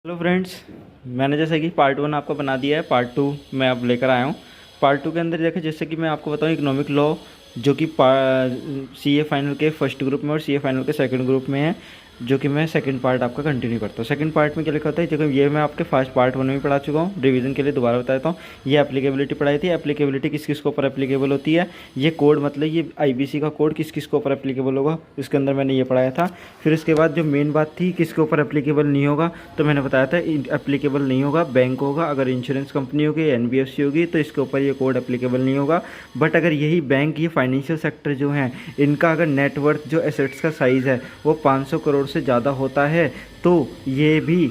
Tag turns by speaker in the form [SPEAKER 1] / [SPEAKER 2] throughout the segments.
[SPEAKER 1] Hello friends, मैंने जैसे कि पार्ट वन आपको बना दिया है, पार्ट टू मैं अब लेकर आया हूँ। पार्ट टू के अंदर देखें, जैसे कि मैं आपको बताऊँ इकोनॉमिक लॉ, जो कि सीए फाइनल के फर्स्ट ग्रुप में और सीए फाइनल के सेकंड ग्रुप में है, जो कि मैं सेकंड पार्ट आपका कंटिन्यू करता हूँ। सेकंड पार्ट में क्या लिखा होता है, देखो ये मैं आपके फर्स्ट पार्ट वन में पढ़ा चुका हूँ। रिवीजन के लिए दोबारा बता देता हूँ। ये एप्लीकेबिलिटी पढ़ाई थी। एप्लीकेबिलिटी किस किस के ऊपर एप्लीकेबल होती है, ये कोड मतलब ये आईबीसी का कोड किस किस के ऊपर एप्लीकेबल होगा, इसके अंदर मैंने ये पढ़ाया था। फिर उसके बाद जो मेन बात थी किसके ऊपर एप्लीकेबल नहीं होगा, तो मैंने बताया था एप्लीकेबल नहीं होगा बैंक होगा। अगर इंश्योरेंस कंपनी होगी, एनबीएफसी होगी, तो इसके ऊपर ये कोड एप्लीकेबल नहीं होगा। बट अगर यही बैंक, ये फाइनेंशियल सेक्टर जो है, इनका अगर नेटवर्थ जो एसेट्स का साइज़ है वो 500 करोड़ से ज़्यादा होता है, तो ये भी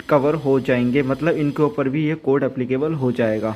[SPEAKER 1] कवर हो जाएंगे, मतलब इनके ऊपर भी ये कोड एप्लीकेबल हो जाएगा।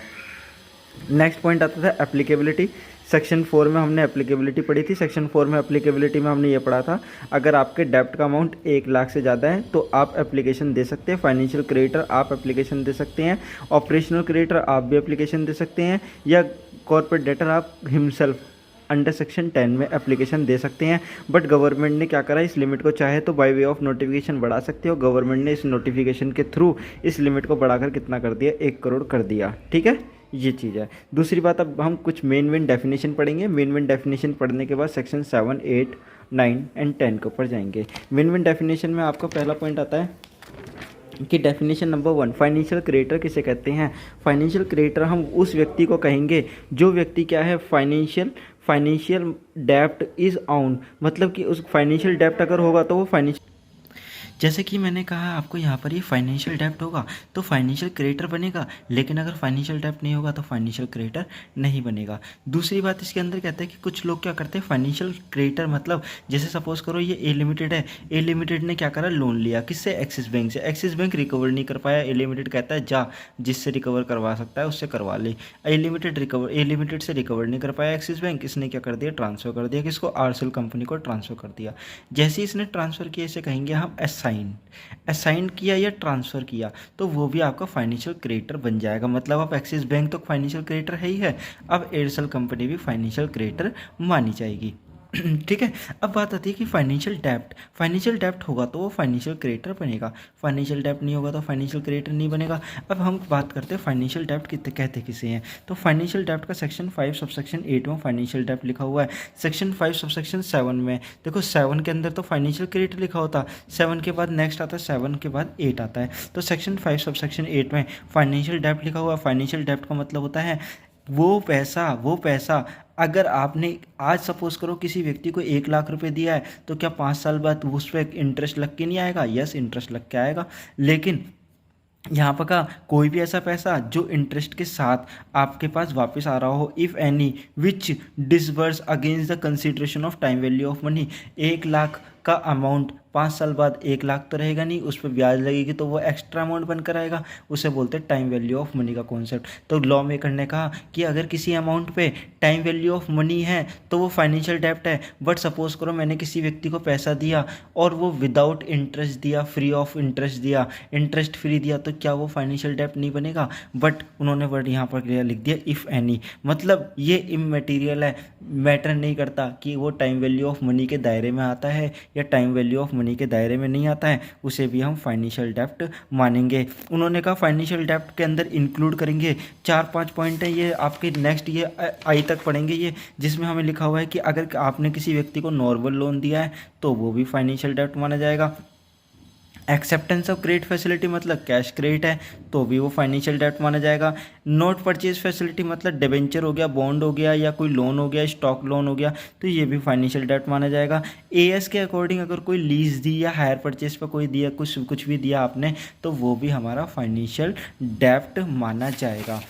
[SPEAKER 1] नेक्स्ट पॉइंट आता था एप्लीकेबिलिटी। सेक्शन 4 में हमने एप्लीकेबिलिटी पढ़ी थी। सेक्शन 4 में एप्लीकेबिलिटी में हमने ये पढ़ा था, अगर आपके डेप्ट का अमाउंट 1 लाख से ज़्यादा है तो आप एप्लीकेशन दे सकते हैं। फाइनेंशियल क्रेडिटर आप एप्लीकेशन दे सकते हैं, ऑपरेशनल क्रेडिटर आप भी एप्लीकेशन दे सकते हैं, या कॉर्पोरेट डेटर आप हिमसेल्फ अंडर सेक्शन 10 में एप्लीकेशन दे सकते हैं। बट गवर्नमेंट ने क्या करा, इस लिमिट को चाहे तो बाय वे ऑफ नोटिफिकेशन बढ़ा सकते हो। गवर्नमेंट ने इस नोटिफिकेशन के थ्रू इस लिमिट को बढ़ाकर कितना कर दिया, 1 करोड़ कर दिया। ठीक है, ये चीज़ है। दूसरी बात, अब हम कुछ मेन डेफिनेशन पढ़ेंगे। मेन डेफिनेशन पढ़ने के बाद सेक्शन 7, 8, 9 एंड 10 के ऊपर जाएंगे। मेन डेफिनेशन में आपका पहला पॉइंट आता है कि डेफिनेशन नंबर 1, फाइनेंशियल क्रिएटर किसे कहते हैं। फाइनेंशियल क्रिएटर हम उस व्यक्ति को कहेंगे जो व्यक्ति क्या है, फाइनेंशियल डेप्ट इज़ ऑन, मतलब कि उस फाइनेंशियल डेप्ट अगर होगा तो वो फाइनेंशियल, जैसे कि मैंने कहा आपको यहाँ पर ये फाइनेंशियल डेप्ट होगा तो फाइनेंशियल क्रेडिटर बनेगा, लेकिन अगर फाइनेंशियल डेप्ट नहीं होगा तो फाइनेंशियल क्रेडिटर नहीं बनेगा। दूसरी बात इसके अंदर कहते हैं कि कुछ लोग क्या करते हैं, फाइनेंशियल क्रेडिटर मतलब जैसे सपोज करो ये ए लिमिटेड है, ए लिमिटेड ने क्या करा, लोन लिया किससे, एक्सिस बैंक से। एक्सिस बैंक रिकवर नहीं कर पाया, ए लिमिटेड कहता है जा जिससे रिकवर करवा सकता है उससे करवा ले। ए लिमिटेड से रिकवर नहीं कर पाया एक्सिस बैंक, इसने क्या कर दिया, ट्रांसफर कर दिया किसको, आरसेल कंपनी को ट्रांसफर कर दिया। जैसे ही इसने ट्रांसफर किया इसे कहेंगे हम असाइन किया या ट्रांसफ़र किया, तो वो भी आपका फाइनेंशियल क्रेडिटर बन जाएगा। मतलब अब एक्सिस बैंक तो फाइनेंशियल क्रेडिटर है ही है, अब एयरसेल कंपनी भी फाइनेंशियल क्रेडिटर मानी जाएगी। ठीक है। अब बात आती है कि फाइनेंशियल डेप्ट होगा तो वो फाइनेंशियल क्रेडिटर बनेगा, फाइनेंशियल डेप्ट नहीं होगा तो फाइनेंशियल क्रेडिटर नहीं बनेगा। अब हम बात करते हैं फाइनेंशियल डेप्ट कितने कहते किसे हैं, तो फाइनेंशियल डेप्ट का सेक्शन 5 सबसेक्शन 8 में फाइनेंशियल डेप्ट लिखा हुआ है। सेक्शन 5 सबसेक्शन 7 में देखो, 7 के अंदर तो फाइनेंशियल क्रेडिटर लिखा होता, 7 के बाद नेक्स्ट आता है, 7 के बाद 8 आता है, तो सेक्शन 5 सबसेक्शन 8 में फाइनेंशियल डेप्ट लिखा हुआ। फाइनेंशियल डेप्ट का मतलब होता है वो पैसा अगर आपने आज सपोज करो किसी व्यक्ति को 1 लाख रुपए दिया है, तो क्या 5 साल बाद उस पर इंटरेस्ट लग के नहीं आएगा, यस इंटरेस्ट लग के आएगा। लेकिन यहाँ पर का कोई भी ऐसा पैसा जो इंटरेस्ट के साथ आपके पास वापस आ रहा हो, if any which disburse against the consideration of time value of money. 1 lakh का अमाउंट 5 साल बाद 1 लाख तो रहेगा नहीं, उस पर ब्याज लगेगी तो वो एक्स्ट्रा अमाउंट बनकर आएगा, उसे बोलते हैं टाइम वैल्यू ऑफ मनी का कॉन्सेप्ट। तो लॉ मेकर ने कहा कि अगर किसी अमाउंट पे टाइम वैल्यू ऑफ मनी है तो वो फाइनेंशियल डेप्ट है। बट सपोज करो मैंने किसी व्यक्ति को पैसा दिया और वो विदाउट इंटरेस्ट दिया, फ्री ऑफ इंटरेस्ट दिया, इंटरेस्ट फ्री दिया, तो क्या वो फाइनेंशियल डेप्ट नहीं बनेगा। बट उन्होंने वर्ड यहाँ पर लिख दिया इफ़ एनी, मतलब ये इमैटेरियल है, मैटर नहीं करता कि वो टाइम वैल्यू ऑफ मनी के दायरे में आता है या टाइम वैल्यू ऑफ मनी के दायरे में नहीं आता है, उसे भी हम फाइनेंशियल डेप्ट मानेंगे। उन्होंने कहा फाइनेंशियल डेप्ट के अंदर इंक्लूड करेंगे 4-5 पॉइंट है, ये आपके नेक्स्ट ये आई तक पढ़ेंगे ये, जिसमें हमें लिखा हुआ है कि अगर आपने किसी व्यक्ति को नॉर्मल लोन दिया है तो वो भी फाइनेंशियल डेप्ट माना जाएगा। एक्सेप्टेंस ऑफ क्रेडिट फैसिलिटी मतलब कैश क्रेडिट है तो भी वो फाइनेंशियल डेप्ट माना जाएगा। नोट परचेज फैसिलिटी मतलब डिबेंचर हो गया, बॉन्ड हो गया, या कोई लोन हो गया, स्टॉक लोन हो गया, तो ये भी फाइनेंशियल डेप्ट माना जाएगा। एएस के अकॉर्डिंग अगर कोई लीज दी या हायर परचेज पर कोई दिया, कुछ भी दिया आपने, तो वो भी हमारा फाइनेंशियल डेप्ट माना जाएगा।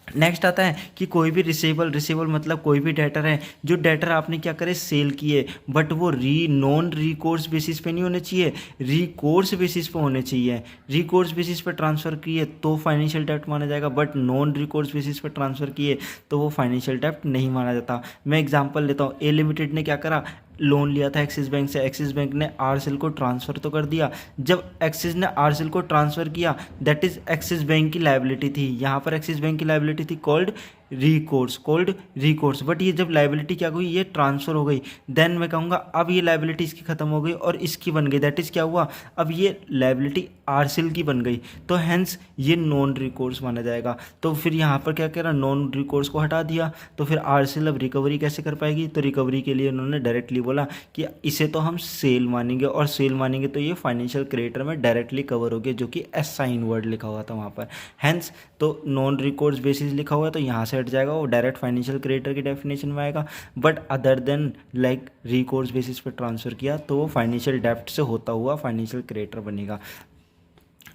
[SPEAKER 1] नेक्स्ट आता है कि कोई भी रिसीवेबल मतलब कोई भी डेटर है, जो डेटर आपने क्या करे सेल किए, बट वो नॉन रिकोर्स बेसिस पे नहीं होने चाहिए, रिकोर्स बेसिस पे होने चाहिए। रिकोर्स बेसिस पे ट्रांसफ़र किए तो फाइनेंशियल डेप्ट माना जाएगा, बट नॉन रिकोर्स बेसिस पे ट्रांसफ़र किए तो वो फाइनेंशियल डेप्ट नहीं माना जाता। मैं एग्जांपल लेता हूँ, ए लिमिटेड ने क्या करा, लोन लिया था एक्सिस बैंक से, एक्सिस बैंक ने आरसेल को ट्रांसफ़र तो कर दिया, जब एक्सिस ने आरसेल को ट्रांसफ़र किया दैट इज़ एक्सिस बैंक की लायबिलिटी थी, यहाँ पर एक्सिस बैंक की लायबिलिटी थी called recourse, called recourse. But ये जब लाइबिलिटी क्या हुई, ये ट्रांसफर हो गई, देन मैं कहूँगा अब ये लाइबिलिटी इसकी खत्म हो गई और इसकी बन गई, दैट इज़ क्या हुआ, अब ये लाइबिलिटी आरसीएल की बन गई, तो हैंस ये नॉन रिकोर्स माना जाएगा। तो फिर यहाँ पर क्या कह रहा, नॉन रिकोर्स को हटा दिया, तो फिर आरसीएल अब रिकवरी कैसे कर पाएगी, तो रिकवरी के लिए उन्होंने डायरेक्टली बोला कि इसे तो हम सेल मानेंगे, और सेल मानेंगे तो ये फाइनेंशियल क्रेडिटर में डायरेक्टली कवर हो गया, जो कि असाइन वर्ड लिखा हुआ था वहाँ पर। हैंस तो नॉन रिकोर्स बेसिस लिखा हुआ है तो यहाँ से हट जाएगा, वो डायरेक्ट फाइनेंशियल क्रेडिटर की डेफिनेशन में आएगा। But other than like recourse basis पर ट्रांसफर किया तो वो फाइनेंशियल डेप्ट से होता हुआ फाइनेंशियल क्रेडिटर बनेगा।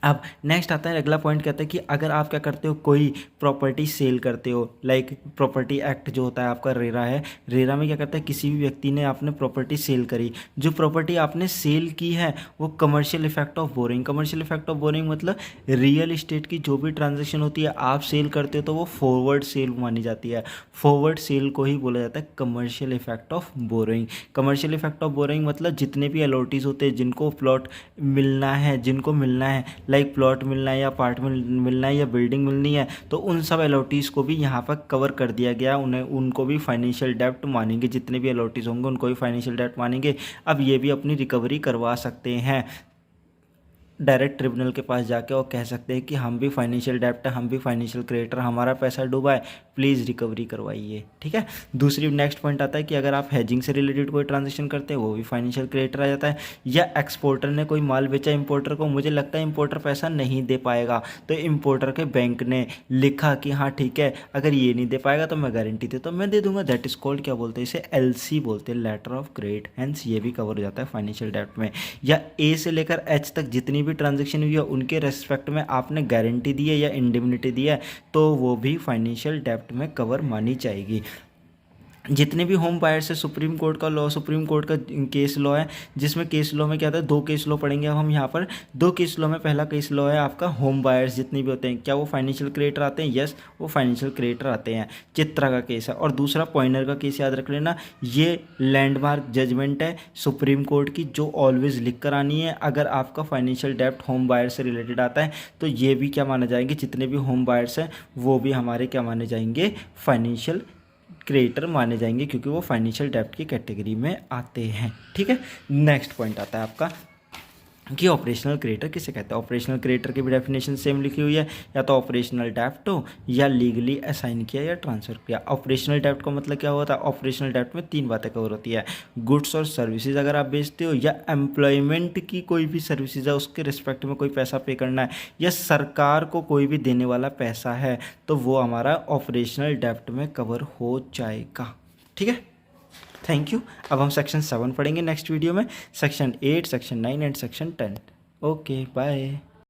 [SPEAKER 1] अब नेक्स्ट आता है अगला पॉइंट, कहता है कि अगर आप क्या करते हो, कोई प्रॉपर्टी सेल करते हो, लाइक प्रॉपर्टी एक्ट जो होता है आपका रेरा है, रेरा में क्या करता है, किसी भी व्यक्ति ने आपने प्रॉपर्टी सेल करी, जो प्रॉपर्टी आपने सेल की है वो commercial effect of boring, commercial effect of boring मतलब रियल इस्टेट की जो भी ट्रांजेक्शन होती है आप सेल करते हो तो वो फॉरवर्ड सेल मानी जाती है, फॉरवर्ड सेल को ही बोला जाता है commercial effect of boring. Commercial effect of boring मतलब जितने भी अलॉटीज होते हैं जिनको प्लॉट मिलना है, जिनको मिलना है, लाइक प्लॉट मिलना है या अपार्टमेंट मिलना है या बिल्डिंग मिलनी है, तो उन सब अलॉटीज़ को भी यहाँ पर कवर कर दिया गया, उन्हें उनको भी फाइनेंशियल डेप्ट मानेंगे, जितने भी अलॉटीज़ होंगे उनको भी फाइनेंशियल डेप्ट मानेंगे। अब ये भी अपनी रिकवरी करवा सकते हैं, डायरेक्ट ट्रिब्यूनल के पास जाके और कह सकते हैं कि हम भी फाइनेंशियल डेप्ट है, हम भी फाइनेंशियल क्रेडिटर, हमारा पैसा डूबा है, प्लीज़ रिकवरी करवाइए। ठीक है, दूसरी नेक्स्ट पॉइंट आता है कि अगर आप हेजिंग से रिलेटेड कोई ट्रांजेक्शन करते हैं वो भी फाइनेंशियल क्रेडिटर आ जाता है, या एक्सपोर्टर ने कोई माल बेचा इंपोर्टर को, मुझे लगता है इंपोर्टर पैसा नहीं दे पाएगा, तो इंपोर्टर के बैंक ने लिखा कि हाँ ठीक है अगर ये नहीं दे पाएगा तो मैं गारंटी देता हूँ मैं दे दूंगा, दैट इज कॉल्ड क्या बोलते हैं इसे, एलसी बोलते हैं, लेटर ऑफ क्रेडिट, हैंस ये भी कवर हो जाता है फाइनेंशियल डेप्ट में। या ए से लेकर एच तक जितनी भी ट्रांजेक्शन हुई है उनके रेस्पेक्ट में आपने गारंटी दी है या इंडेमनिटी दी है तो वो भी फाइनेंशियल डेप्ट में कवर मानी जाएगी। जितने भी होम बायर्स है, सुप्रीम कोर्ट का लॉ, सुप्रीम कोर्ट का केस लॉ है, जिसमें केस लॉ में क्या था, दो केस लॉ पढ़ेंगे अब हम यहाँ पर। दो केस लॉ में पहला केस लॉ है आपका होम बायर्स जितने भी होते हैं, क्या वो फाइनेंशियल क्रेडिटर आते हैं, यस वो फाइनेंशियल क्रेडिटर आते हैं, चित्रा का केस है। और दूसरा पॉइनर का केस याद रख लेना, ये लैंडमार्क जजमेंट है सुप्रीम कोर्ट की जो ऑलवेज लिख कर आनी है, अगर आपका फाइनेंशियल डेप्ट होम बायर से रिलेटेड आता है तो ये भी क्या माने जाएंगे, जितने भी होम बायर्स हैं वो भी हमारे क्या माने जाएंगे, फाइनेंशियल क्रेडिटर माने जाएंगे, क्योंकि वो फाइनेंशियल डेप्ट की कैटेगरी में आते हैं। ठीक है, नेक्स्ट पॉइंट आता है आपका कि ऑपरेशनल क्रेडिटर किसे कहते हैं। ऑपरेशनल क्रेडिटर की भी डेफिनेशन सेम लिखी हुई है, या तो ऑपरेशनल डेप्ट हो या लीगली असाइन किया या ट्रांसफर किया। ऑपरेशनल डेप्ट का मतलब क्या होता है, ऑपरेशनल डेप्ट में तीन बातें कवर होती है, गुड्स और सर्विसेज अगर आप बेचते हो, या एम्प्लॉयमेंट की कोई भी सर्विसेज है उसके रिस्पेक्ट में कोई पैसा पे करना है, या सरकार को कोई भी देने वाला पैसा है, तो वो हमारा ऑपरेशनल डेप्ट में कवर हो जाएगा। ठीक है, थैंक यू। अब हम सेक्शन 7 पढ़ेंगे नेक्स्ट वीडियो में, section 8, section 9 and section 10। Okay bye.